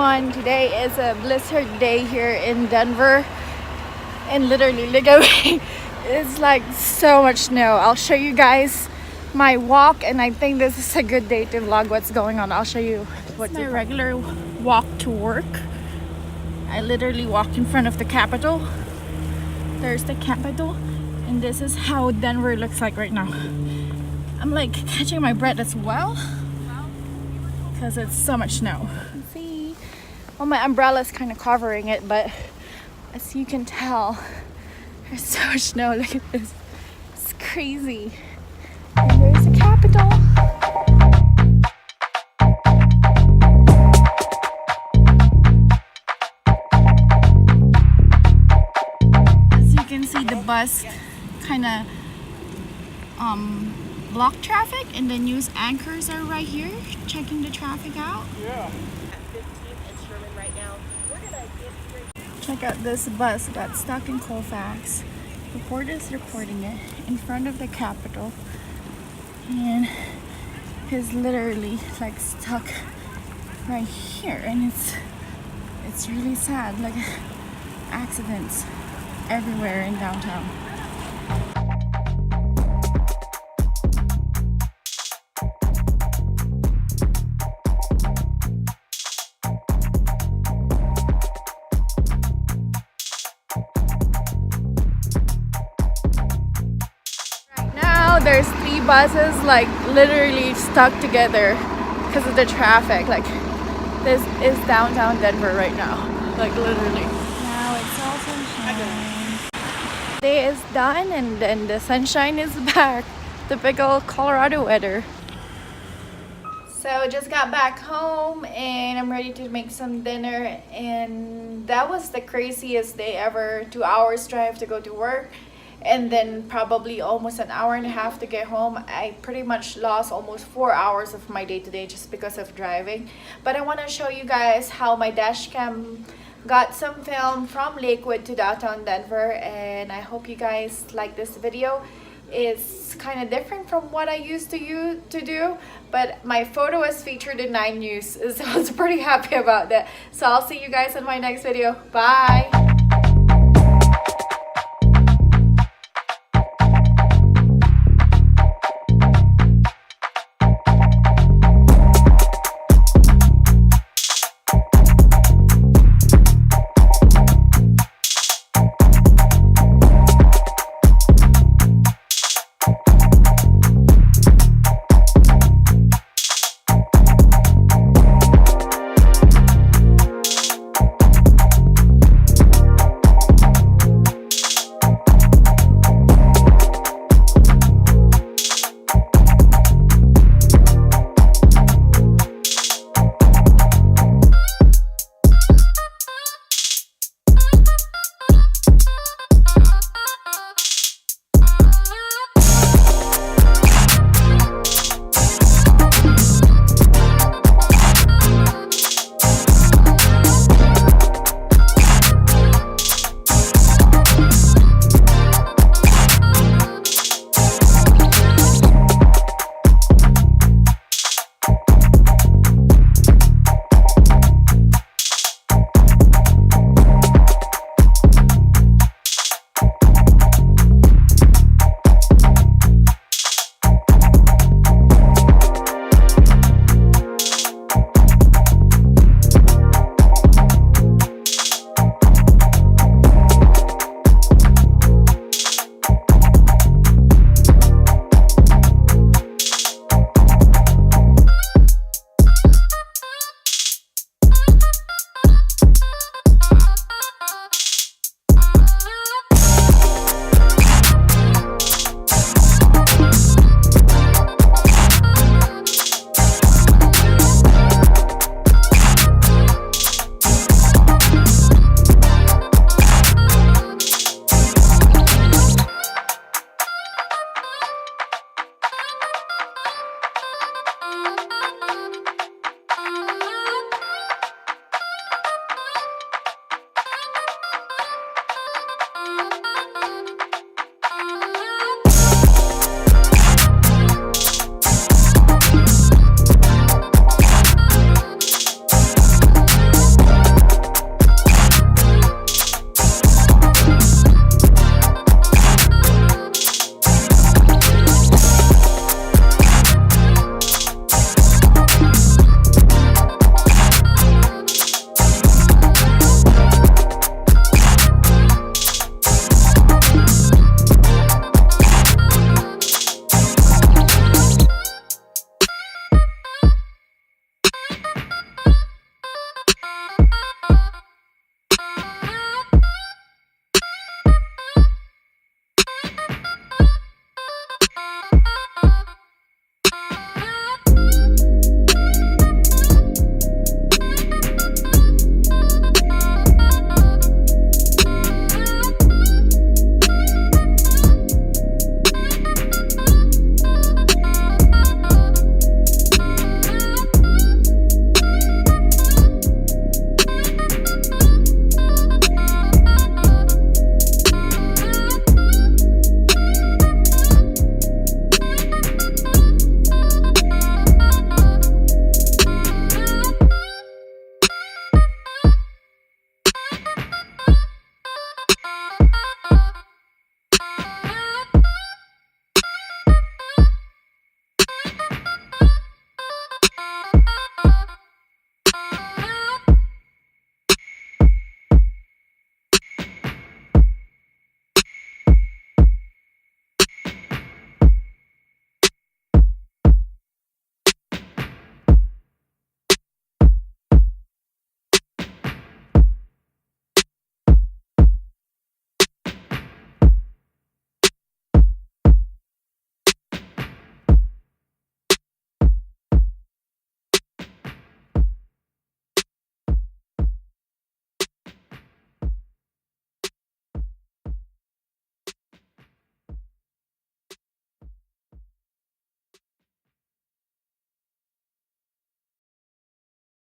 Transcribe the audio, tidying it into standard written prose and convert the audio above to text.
everyone. Today is a blizzard day here in Denver, and literally look away. It's like so much snow. I'll show you guys my walk, and I think this is a good day to vlog what's going on. I'll show you what's my regular walk to work. I literally walk in front of the Capitol. There's the Capitol, and this is how Denver looks like right now. I'm like catching my breath as well because it's so much snow. See, well, my umbrella is kind of covering it, but as you can tell, there's so much snow. Look at this, it's crazy. And there's the Capitol. As you can see, the bus kind of block traffic, and the news anchors are right here checking the traffic out. Yeah. Check out this bus got stuck in Colfax. Reporters reporting it in front of the Capitol, and he's literally like stuck right here, and it's really sad. Like accidents everywhere in downtown. There's 3 buses like literally stuck together because of the traffic. Like this is downtown Denver right now, like literally. Now it's all sunshine. Day is done, and then the sunshine is back. Typical Colorado weather. So just got back home and I'm ready to make some dinner, and that was the craziest day ever. 2 hours drive to go to work, and then probably almost an hour and a half to get home. I pretty much lost almost 4 hours of my day today just because of driving. But I want to show you guys how my dash cam got some film from Lakewood to downtown Denver, and I hope you guys like this video. It's kind of different from what I used to do, but my photo was featured in 9 News, so I was pretty happy about that. So I'll see you guys in my next video. Bye!